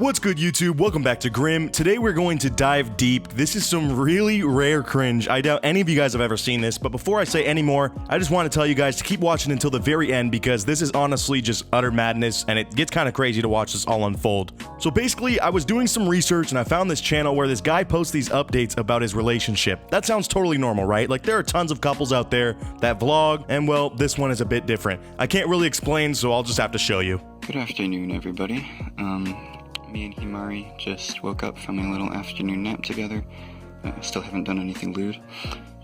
What's good, YouTube? Welcome back to Grim. Today we're going to dive deep. This is some really rare cringe. I doubt any of you guys have ever seen this, but before I say any more, I just want to tell you guys to keep watching until the very end because this is honestly just utter madness and it gets kind of crazy to watch this all unfold. So basically, I was doing some research and I found this channel where this guy posts these updates about his relationship. That sounds totally normal, right? Like there are tons of couples out there that vlog, and well, this one is a bit different. I can't really explain, so I'll just have to show you. Good afternoon, everybody. Me and Himari just woke up from a little afternoon nap together. Still haven't done anything lewd.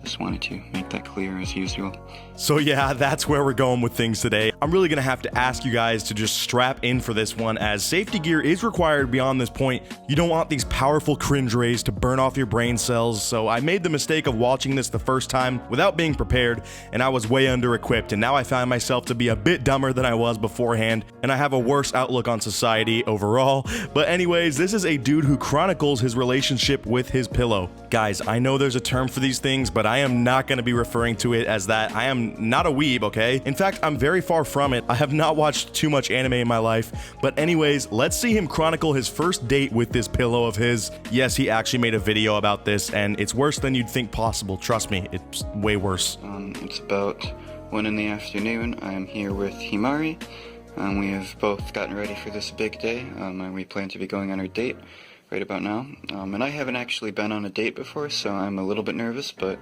Just wanted to make that clear as usual. So yeah, that's where we're going with things today. I'm really gonna have to ask you guys to just strap in for this one, as safety gear is required beyond this point. You don't want these powerful cringe rays to burn off your brain cells, so I made the mistake of watching this the first time without being prepared, and I was way under equipped, and now I found myself to be a bit dumber than I was beforehand, and I have a worse outlook on society overall. But anyways, this is a dude who chronicles his relationship with his pillow. Guys, I know there's a term for these things, but I am not going to be referring to it as that. I am not a weeb, okay? In fact, I'm very far from it. I have not watched too much anime in my life. But anyways, let's see him chronicle his first date with this pillow of his. Yes, he actually made a video about this, and it's worse than you'd think possible. Trust me, it's way worse. It's about 1 in the afternoon. I'm here with Himari. We have both gotten ready for this big day. We plan to be going on our date right about now. And I haven't actually been on a date before, so I'm a little bit nervous, but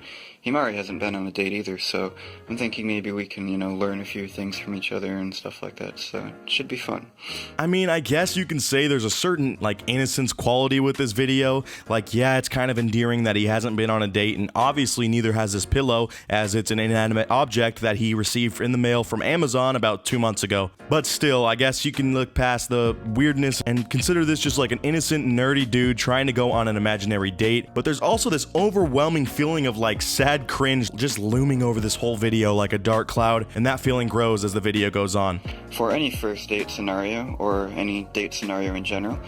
Himari hasn't been on a date either, so I'm thinking maybe we can, learn a few things from each other and stuff like that, so it should be fun. I mean, I guess you can say there's a certain, innocence quality with this video. Yeah, it's kind of endearing that he hasn't been on a date, and obviously neither has this pillow, as it's an inanimate object that he received in the mail from Amazon about 2 months ago. But still, I guess you can look past the weirdness and consider this just like an innocent, nerdy dude trying to go on an imaginary date. But there's also this overwhelming feeling of sad cringe just looming over this whole video like a dark cloud, and that feeling grows as the video goes on. For any first date scenario, or any date scenario in general,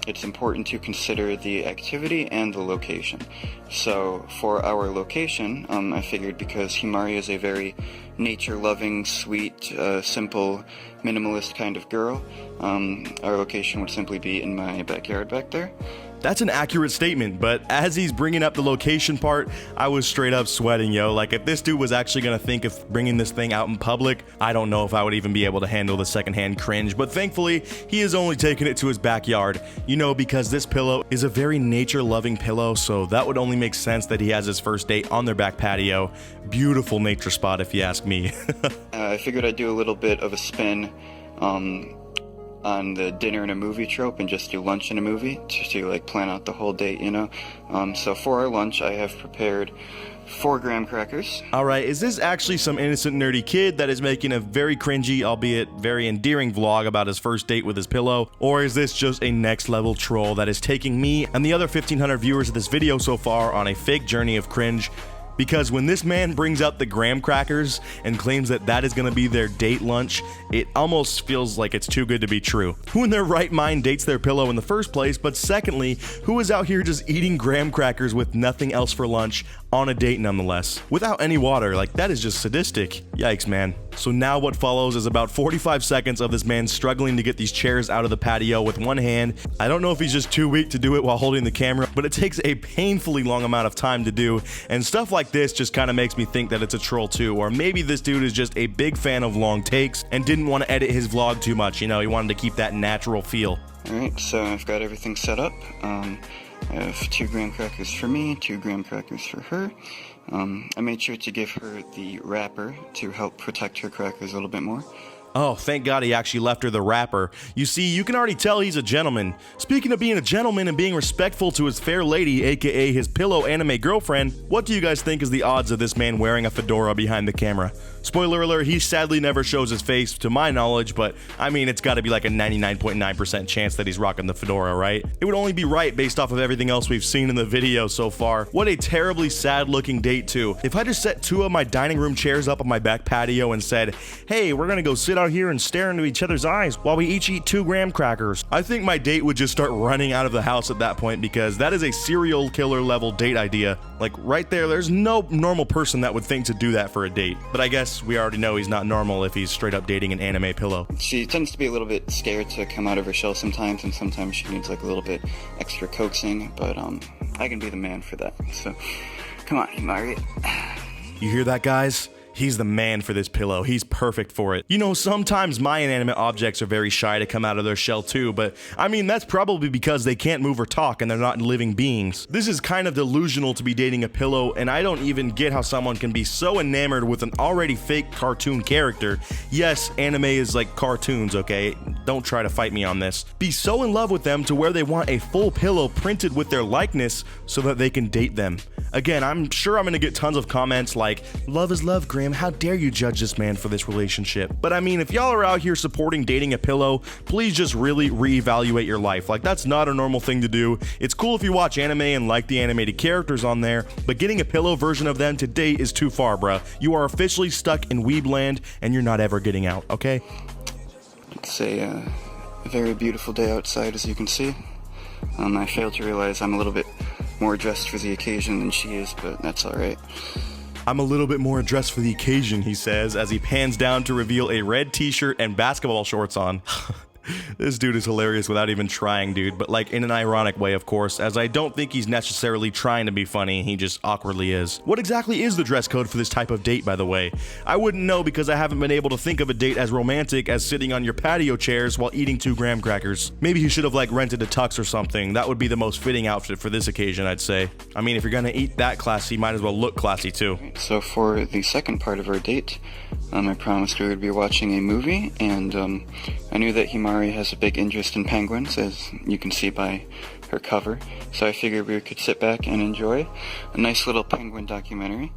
it's important to consider the activity and the location. So for our location, I figured because Himari is a very nature-loving, sweet, simple, minimalist kind of girl, our location would simply be in my backyard back there. That's an accurate statement, but as he's bringing up the location part, I was straight up sweating, yo. If this dude was actually gonna think of bringing this thing out in public, I don't know if I would even be able to handle the secondhand cringe, but thankfully, he is only taking it to his backyard. Because this pillow is a very nature-loving pillow, so that would only make sense that he has his first date on their back patio. Beautiful nature spot, if you ask me. I figured I'd do a little bit of a spin, on the dinner and a movie trope and just do lunch and a movie to plan out the whole date, So for our lunch, I have prepared 4 graham crackers. Alright, is this actually some innocent nerdy kid that is making a very cringy, albeit very endearing vlog about his first date with his pillow? Or is this just a next level troll that is taking me and the other 1,500 viewers of this video so far on a fake journey of cringe? Because when this man brings up the graham crackers and claims that that is going to be their date lunch, it almost feels like it's too good to be true. Who in their right mind dates their pillow in the first place? But secondly, who is out here just eating graham crackers with nothing else for lunch on a date nonetheless? Without any water, that is just sadistic. Yikes, man. So now what follows is about 45 seconds of this man struggling to get these chairs out of the patio with one hand. I don't know if he's just too weak to do it while holding the camera, but it takes a painfully long amount of time to do, and stuff like this just kind of makes me think that it's a troll too, or maybe this dude is just a big fan of long takes and didn't want to edit his vlog too much, he wanted to keep that natural feel. Alright, so I've got everything set up. I have 2 graham crackers for me, 2 graham crackers for her. I made sure to give her the wrapper to help protect her crackers a little bit more. Oh, thank God he actually left her the wrapper. You see, you can already tell he's a gentleman. Speaking of being a gentleman and being respectful to his fair lady, aka his pillow anime girlfriend, what do you guys think is the odds of this man wearing a fedora behind the camera? Spoiler alert, he sadly never shows his face to my knowledge, but I mean, it's gotta be like a 99.9% chance that he's rocking the fedora, right? It would only be right based off of everything else we've seen in the video so far. What a terribly sad looking date too. If I just set 2 of my dining room chairs up on my back patio and said, hey, we're gonna go sit out here and stare into each other's eyes while we each eat 2 graham crackers, I think my date would just start running out of the house at that point, because that is a serial killer level date idea. Right there, there's no normal person that would think to do that for a date. But I guess because we already know he's not normal if he's straight up dating an anime pillow. She tends to be a little bit scared to come out of her shell sometimes, and sometimes she needs like a little bit extra coaxing, but I can be the man for that. So, come on, Himari. You hear that, guys? He's the man for this pillow. He's perfect for it. You know, sometimes my inanimate objects are very shy to come out of their shell too, but I mean, that's probably because they can't move or talk and they're not living beings. This is kind of delusional to be dating a pillow, and I don't even get how someone can be so enamored with an already fake cartoon character. Yes, anime is like cartoons, okay? Don't try to fight me on this. Be so in love with them to where they want a full pillow printed with their likeness so that they can date them. Again, I'm sure I'm gonna get tons of comments like, "Love is love, Graham. How dare you judge this man for this relationship?" But I mean, if y'all are out here supporting dating a pillow, please just really reevaluate your life. Like, that's not a normal thing to do. It's cool if you watch anime and like the animated characters on there, but getting a pillow version of them to date is too far, bruh. You are officially stuck in Weebland and you're not ever getting out, okay? It's a very beautiful day outside, as you can see. I failed to realize I'm a little bit more dressed for the occasion than she is, but that's alright. I'm a little bit more dressed for the occasion, he says, as he pans down to reveal a red t-shirt and basketball shorts on. This dude is hilarious without even trying, dude, but like in an ironic way, of course, as I don't think he's necessarily trying to be funny, he just awkwardly is. What exactly is the dress code for this type of date, by the way? I wouldn't know because I haven't been able to think of a date as romantic as sitting on your patio chairs while eating 2 graham crackers. Maybe he should have like rented a tux or something. That would be the most fitting outfit for this occasion, I'd say. I mean, if you're gonna eat that classy, might as well look classy too. So for the second part of our date, I promised we would be watching a movie, and I knew that Himari has a big interest in penguins, as you can see by her cover, so I figured we could sit back and enjoy a nice little penguin documentary.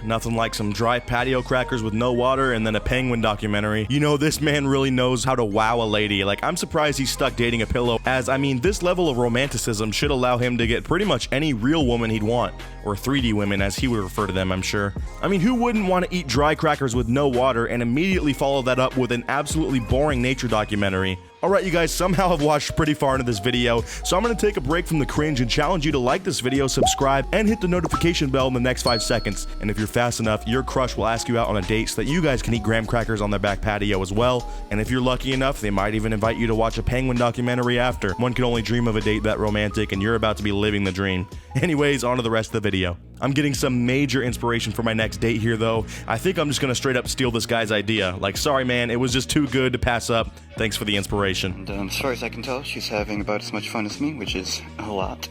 Nothing like some dry patio crackers with no water and then a penguin documentary. You know, this man really knows how to wow a lady. Like, I'm surprised he's stuck dating a pillow, as I mean, this level of romanticism should allow him to get pretty much any real woman he'd want, or 3D women as he would refer to them, I'm sure. I mean, who wouldn't want to eat dry crackers with no water and immediately follow that up with an absolutely boring nature documentary? Alright, you guys somehow have watched pretty far into this video, so I'm going to take a break from the cringe and challenge you to like this video, subscribe, and hit the notification bell in the next 5 seconds. And if you're fast enough, your crush will ask you out on a date so that you guys can eat graham crackers on their back patio as well. And if you're lucky enough, they might even invite you to watch a penguin documentary after. One can only dream of a date that romantic, and you're about to be living the dream. Anyways, on to the rest of the video. I'm getting some major inspiration for my next date here though. I think I'm just gonna straight up steal this guy's idea. Like, sorry man, it was just too good to pass up. Thanks for the inspiration. And as far as I can tell, she's having about as much fun as me, which is a lot.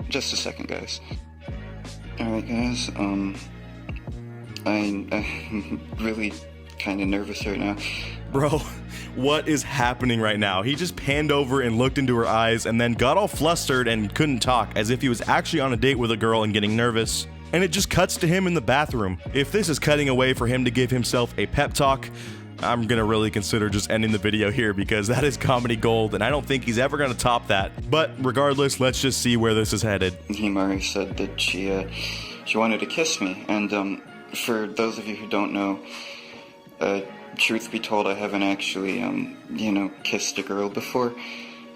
Just a second, guys. Alright guys, I'm really kind of nervous right now. Bro, what is happening right now? He just panned over and looked into her eyes and then got all flustered and couldn't talk, as if he was actually on a date with a girl and getting nervous. And it just cuts to him in the bathroom. If this is cutting away for him to give himself a pep talk, I'm gonna really consider just ending the video here, because that is comedy gold and I don't think he's ever gonna top that. But regardless, let's just see where this is headed. Himari said that she wanted to kiss me, and for those of you who don't know, truth be told, I haven't actually, kissed a girl before,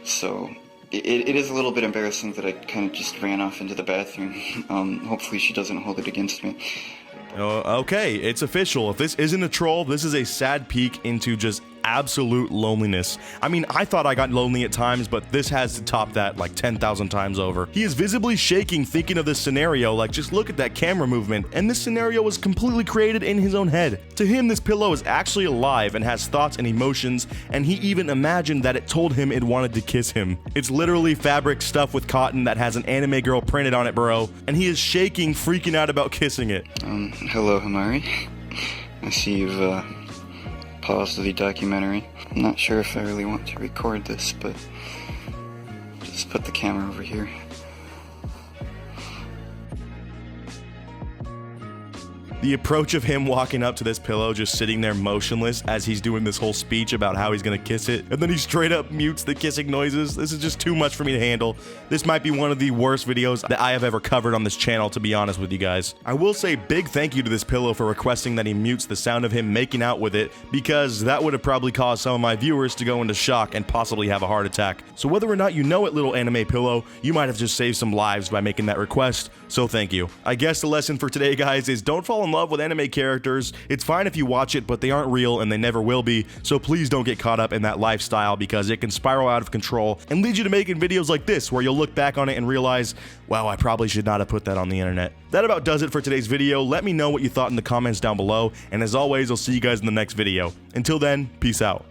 so it is a little bit embarrassing that I kind of just ran off into the bathroom. Hopefully she doesn't hold it against me. Okay, it's official. If this isn't a troll, this is a sad peek into just absolute loneliness. I mean, I thought I got lonely at times, but this has to top that like 10,000 times over. He is visibly shaking thinking of this scenario, like just look at that camera movement, and this scenario was completely created in his own head. To him, this pillow is actually alive and has thoughts and emotions, and he even imagined that it told him it wanted to kiss him. It's literally fabric stuffed with cotton that has an anime girl printed on it, bro, and he is shaking, freaking out about kissing it. Hello, Himari. I see you've, paused the documentary. I'm not sure if I really want to record this, but just put the camera over here. The approach of him walking up to this pillow, just sitting there motionless as he's doing this whole speech about how he's gonna kiss it, and then he straight up mutes the kissing noises. This is just too much for me to handle. This might be one of the worst videos that I have ever covered on this channel, to be honest with you guys. I will say big thank you to this pillow for requesting that he mutes the sound of him making out with it, because that would have probably caused some of my viewers to go into shock and possibly have a heart attack. So whether or not you know it, little anime pillow, you might have just saved some lives by making that request, so thank you. I guess the lesson for today, guys, is don't fall in love with anime characters. It's fine if you watch it, but they aren't real and they never will be, so please don't get caught up in that lifestyle, because it can spiral out of control and lead you to making videos like this where you'll look back on it and realize, wow, I probably should not have put that on the internet. That about does it for today's video. Let me know what you thought in the comments down below, and as always, I'll see you guys in the next video. Until then, peace out.